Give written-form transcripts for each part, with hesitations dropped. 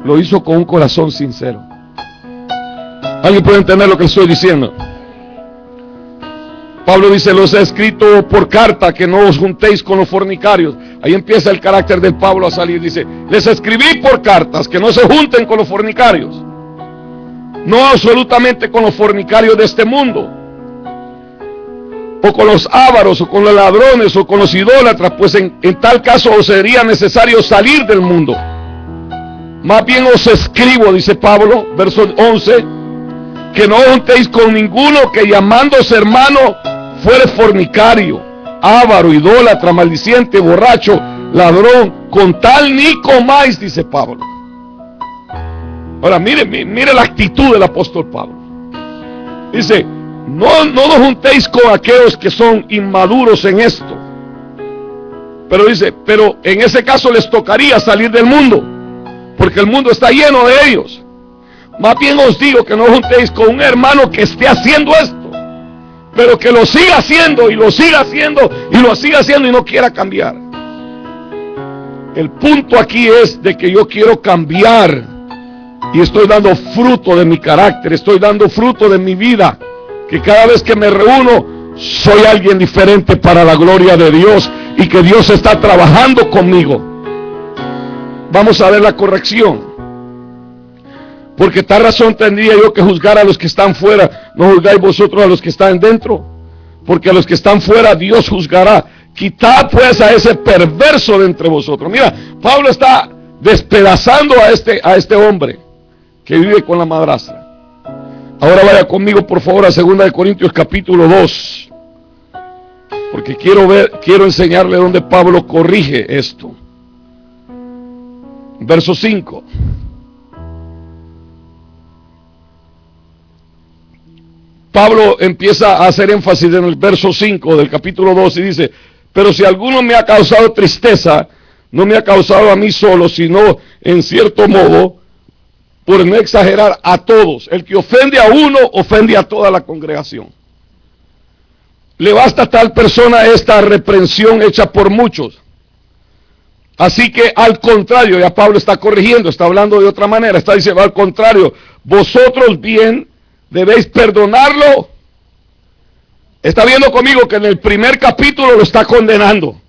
lo hizo con un corazón sincero. ¿Alguien puede entender lo que estoy diciendo? Pablo dice: los he escrito por carta, que no os juntéis con los fornicarios. Ahí empieza el carácter del Pablo a salir. Dice: les escribí por cartas que no se junten con los fornicarios. No absolutamente con los fornicarios de este mundo, o con los ávaros, o con los ladrones, o con los idólatras, pues en tal caso os sería necesario salir del mundo. Más bien os escribo, dice Pablo, verso 11, que no juntéis con ninguno que llamándose hermano fuere fornicario, ávaro, idólatra, maldiciente, borracho, ladrón, con tal ni comáis, dice Pablo. Ahora mire la actitud del apóstol Pablo. Dice: no os juntéis con aquellos que son inmaduros en esto. Pero dice: pero en ese caso les tocaría salir del mundo, porque el mundo está lleno de ellos. Más bien os digo que no os juntéis con un hermano que esté haciendo esto, pero que lo siga haciendo, y lo siga haciendo, y lo siga haciendo, y no quiera cambiar. El punto aquí es de que yo quiero cambiar, y estoy dando fruto de mi carácter, estoy dando fruto de mi vida, que cada vez que me reúno soy alguien diferente para la gloria de Dios, y que Dios está trabajando conmigo. Vamos a ver la corrección. Porque tal razón tendría yo que juzgar a los que están fuera, no juzgáis vosotros a los que están dentro, porque a los que están fuera Dios juzgará. Quitad pues a ese perverso de entre vosotros. Mira, Pablo está despedazando a este hombre que vive con la madrastra. Ahora vaya conmigo por favor a 2 Corintios capítulo 2, porque quiero enseñarle dónde Pablo corrige esto. Verso 5. Pablo empieza a hacer énfasis en el verso 5 del capítulo 2 y dice: pero si alguno me ha causado tristeza, no me ha causado a mí solo, sino en cierto modo, por no exagerar, a todos. El que ofende a uno, ofende a toda la congregación. Le basta a tal persona esta reprensión hecha por muchos. Así que al contrario, ya Pablo está corrigiendo, está hablando de otra manera, está diciendo: al contrario, vosotros bien debéis perdonarlo. Está viendo conmigo que en el primer capítulo lo está condenando,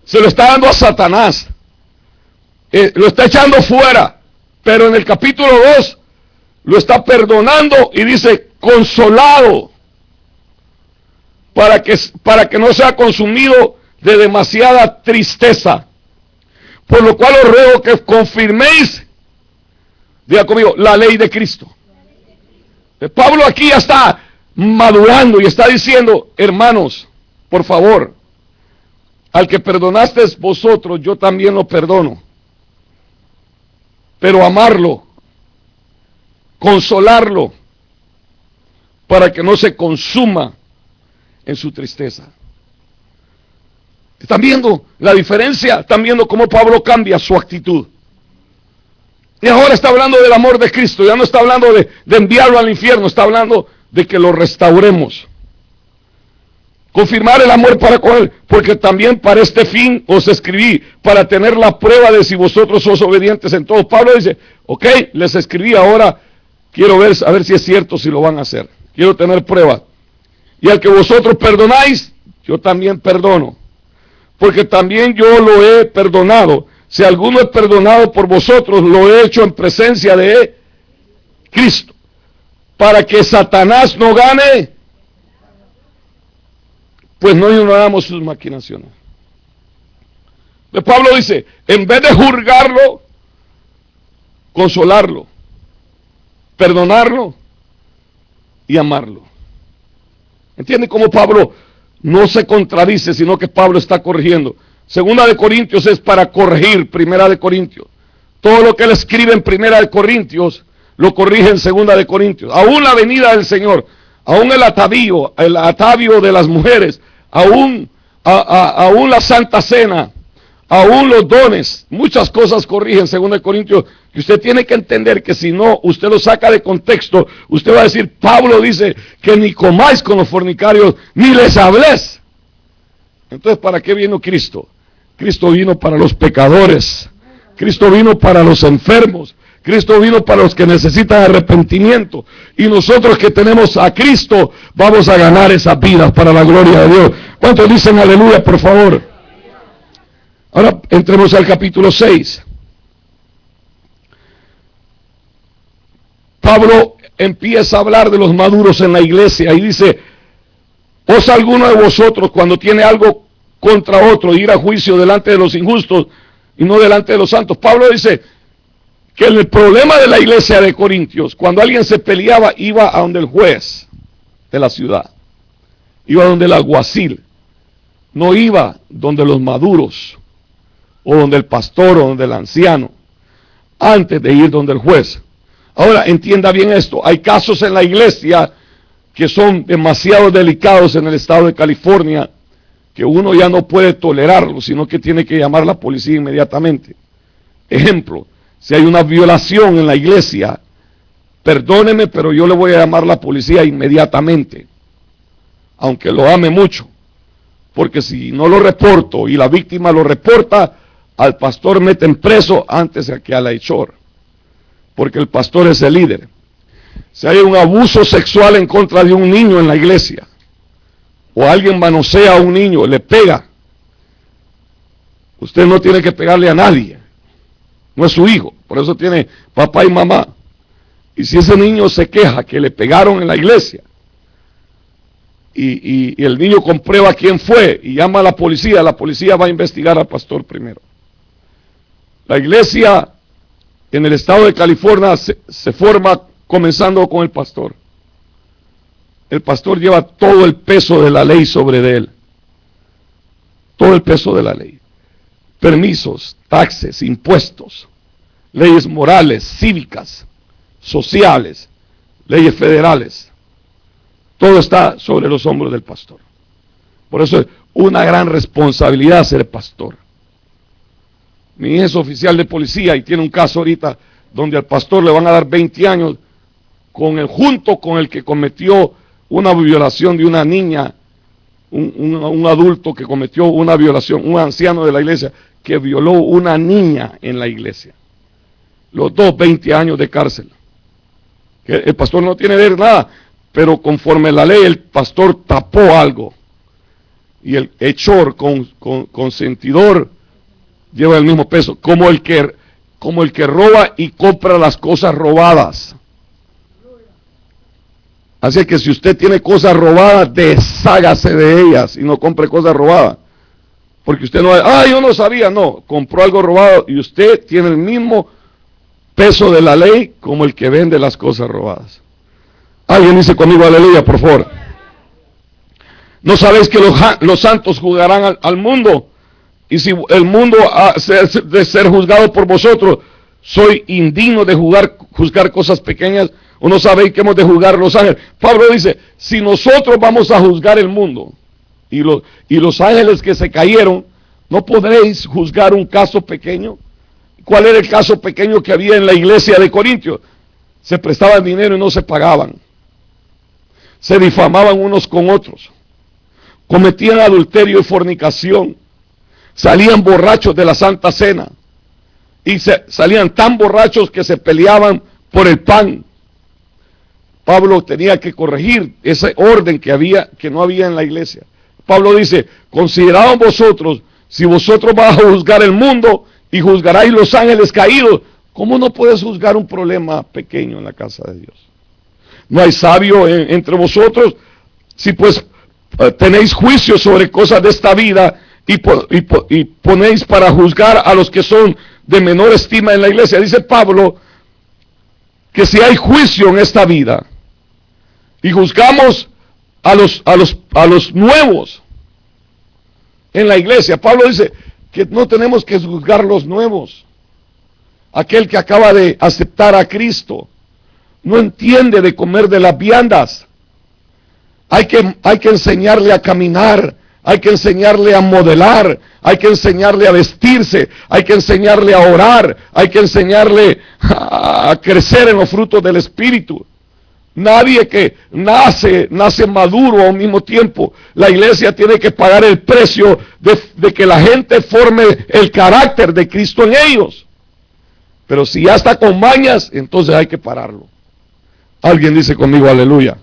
se lo está dando a Satanás, lo está echando fuera, pero en el capítulo 2 lo está perdonando y dice: consolado, para que no sea consumido de demasiada tristeza. Por lo cual os ruego que confirméis, diga conmigo, la ley de Cristo. Pablo aquí ya está madurando y está diciendo: hermanos, por favor, al que perdonasteis vosotros, yo también lo perdono. Pero amarlo, consolarlo, para que no se consuma en su tristeza. ¿Están viendo la diferencia? ¿Están viendo cómo Pablo cambia su actitud? Y ahora está hablando del amor de Cristo, ya no está hablando de enviarlo al infierno, está hablando de que lo restauremos. Confirmar el amor para con él, porque también para este fin os escribí, para tener la prueba de si vosotros sois obedientes en todo. Pablo dice: ok, les escribí, ahora quiero ver, a ver si es cierto, si lo van a hacer. Quiero tener prueba. Y al que vosotros perdonáis, yo también perdono, porque también yo lo he perdonado. Si alguno es perdonado por vosotros, lo he hecho en presencia de Cristo, para que Satanás no gane, pues no ignoramos sus maquinaciones. Pablo dice: en vez de juzgarlo, consolarlo, perdonarlo y amarlo. ¿Entiende cómo Pablo no se contradice, sino que Pablo está corrigiendo? 2 Corintios es para corregir 1 Corintios. Todo lo que él escribe en 1 Corintios lo corrige en 2 Corintios. Aún la venida del Señor, aún el atavio de las mujeres, aún la Santa Cena, aún los dones, muchas cosas corrigen 2 Corintios. Y usted tiene que entender que si no, usted lo saca de contexto, usted va a decir: Pablo dice que ni comáis con los fornicarios, ni les habléis. Entonces, ¿para qué vino Cristo? Cristo vino para los pecadores, Cristo vino para los enfermos. Cristo vino para los que necesitan arrepentimiento. Y nosotros que tenemos a Cristo, vamos a ganar esas vidas para la gloria de Dios. ¿Cuántos dicen aleluya, por favor? Ahora entremos al capítulo 6. Pablo empieza a hablar de los maduros en la iglesia y dice: ¿os alguno de vosotros, cuando tiene algo contra otro, ir a juicio delante de los injustos y no delante de los santos? Pablo dice que el problema de la iglesia de Corintios, cuando alguien se peleaba, iba a donde el juez de la ciudad, iba a donde el alguacil, no iba donde los maduros, o donde el pastor, o donde el anciano, antes de ir donde el juez. Ahora, entienda bien esto, hay casos en la iglesia que son demasiado delicados en el estado de California, que uno ya no puede tolerarlo, sino que tiene que llamar a la policía inmediatamente. Ejemplo, si hay una violación en la iglesia, perdóneme, pero yo le voy a llamar a la policía inmediatamente, aunque lo ame mucho, porque si no lo reporto y la víctima lo reporta, al pastor meten preso antes que al hechor, porque el pastor es el líder. Si hay un abuso sexual en contra de un niño en la iglesia, o alguien manosea a un niño, le pega, usted no tiene que pegarle a nadie, no es su hijo, por eso tiene papá y mamá. Y si ese niño se queja que le pegaron en la iglesia, y el niño comprueba quién fue y llama a la policía va a investigar al pastor primero. La iglesia en el estado de California se forma comenzando con el pastor. El pastor lleva todo el peso de la ley sobre de él. Todo el peso de la ley. Permisos, taxes, impuestos, leyes morales, cívicas, sociales, leyes federales. Todo está sobre los hombros del pastor. Por eso es una gran responsabilidad ser pastor. Mi hija es oficial de policía y tiene un caso ahorita donde al pastor le van a dar 20 años junto con el que cometió una violación de una niña, un adulto que cometió una violación, un anciano de la iglesia que violó una niña en la iglesia. Los dos 20 años de cárcel. El pastor no tiene que ver nada, pero conforme la ley el pastor tapó algo. Y el hechor consentidor lleva el mismo peso, como el que roba y compra las cosas robadas. Así que si usted tiene cosas robadas, deshágase de ellas y no compre cosas robadas. Porque usted no, yo no sabía, no, compró algo robado y usted tiene el mismo peso de la ley como el que vende las cosas robadas. Alguien dice conmigo aleluya, por favor. ¿No sabéis que los santos juzgarán al mundo? Y si el mundo ha de ser juzgado por vosotros, soy indigno de juzgar cosas pequeñas, o no sabéis que hemos de juzgar los ángeles. Pablo dice, si nosotros vamos a juzgar el mundo, y los ángeles que se cayeron, ¿no podréis juzgar un caso pequeño? ¿Cuál era el caso pequeño que había en la iglesia de Corintios? Se prestaban dinero y no se pagaban. Se difamaban unos con otros. Cometían adulterio y fornicación. Salían borrachos de la Santa Cena. Y salían tan borrachos que se peleaban por el pan. Pablo tenía que corregir ese orden que no había en la iglesia. Pablo dice, consideraos vosotros, si vosotros vais a juzgar el mundo y juzgaráis los ángeles caídos, ¿cómo no puedes juzgar un problema pequeño en la casa de Dios? ¿No hay sabio entre vosotros? Si pues tenéis juicio sobre cosas de esta vida y ponéis para juzgar a los que son de menor estima en la iglesia. Dice Pablo que si hay juicio en esta vida y juzgamos a los nuevos en la iglesia, Pablo dice que no tenemos que juzgar los nuevos. Aquel que acaba de aceptar a Cristo no entiende de comer de las viandas. Hay que enseñarle a caminar, hay que enseñarle a modelar, hay que enseñarle a vestirse, hay que enseñarle a orar, hay que enseñarle a crecer en los frutos del Espíritu. Nadie que nace maduro a un mismo tiempo. La iglesia tiene que pagar el precio de que la gente forme el carácter de Cristo en ellos. Pero si ya está con mañas, entonces hay que pararlo. Alguien dice conmigo aleluya.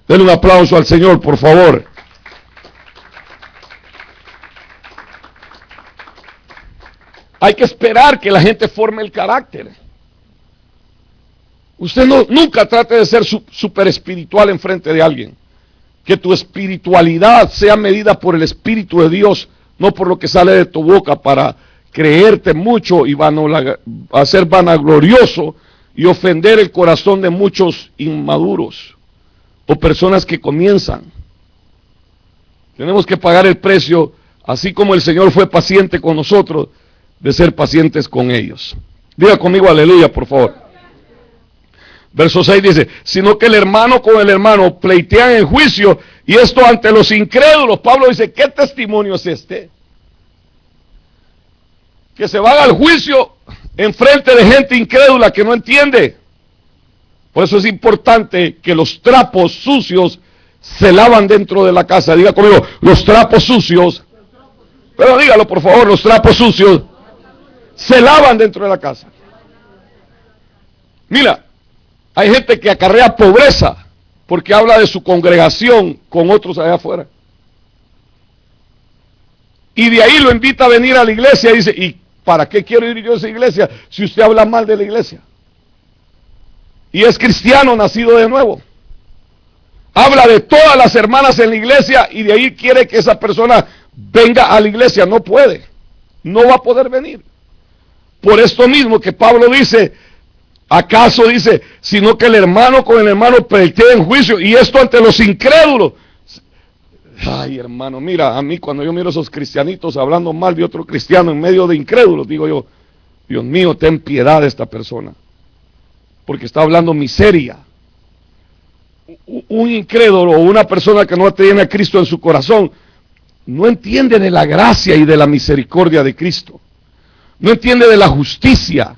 Denle un aplauso al Señor, por favor. Hay que esperar que la gente forme el carácter. Usted nunca trate de ser súper espiritual en frente de alguien. Que tu espiritualidad sea medida por el Espíritu de Dios, no por lo que sale de tu boca para creerte mucho y hacer vanaglorioso y ofender el corazón de muchos inmaduros o personas que comienzan. Tenemos que pagar el precio, así como el Señor fue paciente con nosotros, de ser pacientes con ellos. Diga conmigo aleluya, por favor. Verso 6 dice, sino que el hermano con el hermano pleitean en juicio, y esto ante los incrédulos. Pablo dice, ¿qué testimonio es este? Que se van al juicio en frente de gente incrédula que no entiende. Por eso es importante que los trapos sucios se lavan dentro de la casa. Diga conmigo, los trapos sucios, pero dígalo por favor, los trapos sucios se lavan dentro de la casa. Mira, hay gente que acarrea pobreza porque habla de su congregación con otros allá afuera. Y de ahí lo invita a venir a la iglesia y dice, ¿y para qué quiero ir yo a esa iglesia si usted habla mal de la iglesia? Y es cristiano nacido de nuevo. Habla de todas las hermanas en la iglesia y de ahí quiere que esa persona venga a la iglesia. No puede, no va a poder venir. Por esto mismo que Pablo dice, ¿acaso dice, sino que el hermano con el hermano pleitea en juicio, y esto ante los incrédulos? Ay, hermano, mira, a mí cuando yo miro a esos cristianitos hablando mal de otro cristiano en medio de incrédulos, digo yo, Dios mío, ten piedad de esta persona, porque está hablando miseria. Un incrédulo o una persona que no tiene a Cristo en su corazón no entiende de la gracia y de la misericordia de Cristo, no entiende de la justicia,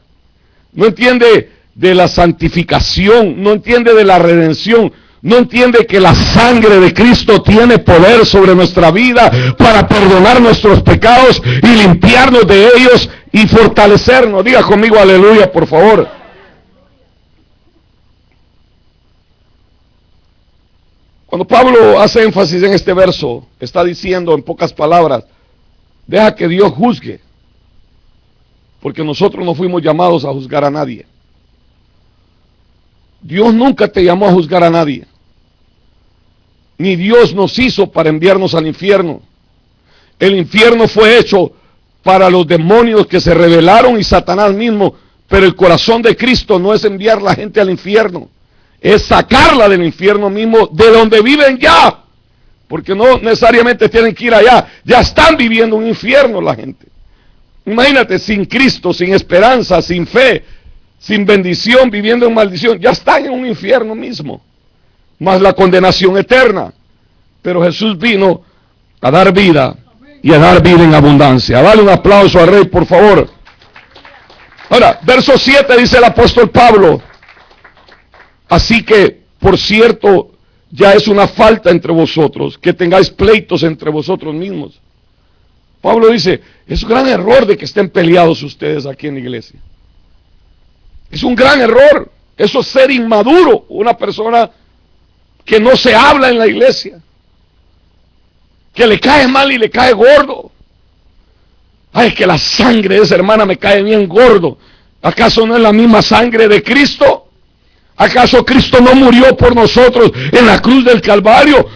no entiende de la santificación, no entiende de la redención, no entiende que la sangre de Cristo tiene poder sobre nuestra vida para perdonar nuestros pecados y limpiarnos de ellos y fortalecernos. Diga conmigo aleluya, por favor. Cuando Pablo hace énfasis en este verso, está diciendo en pocas palabras, deja que Dios juzgue, porque nosotros no fuimos llamados a juzgar a nadie. Dios nunca te llamó a juzgar a nadie. Ni Dios nos hizo para enviarnos al infierno. El infierno fue hecho para los demonios que se rebelaron y Satanás mismo, pero el corazón de Cristo no es enviar la gente al infierno, es sacarla del infierno mismo, de donde viven ya, porque no necesariamente tienen que ir allá, ya están viviendo un infierno la gente. Imagínate, sin Cristo, sin esperanza, sin fe, sin bendición, viviendo en maldición, ya están en un infierno mismo, más la condenación eterna. Pero Jesús vino a dar vida y a dar vida en abundancia. Dale un aplauso al Rey, por favor. Ahora, verso 7 dice el apóstol Pablo, así que, por cierto, ya es una falta entre vosotros que tengáis pleitos entre vosotros mismos. Pablo dice, es un gran error de que estén peleados ustedes aquí en la iglesia. Es un gran error. Eso es ser inmaduro, una persona que no se habla en la iglesia, que le cae mal y le cae gordo. Ay, que la sangre de esa hermana me cae bien gordo. ¿Acaso no es la misma sangre de Cristo? ¿Acaso Cristo no murió por nosotros en la cruz del Calvario?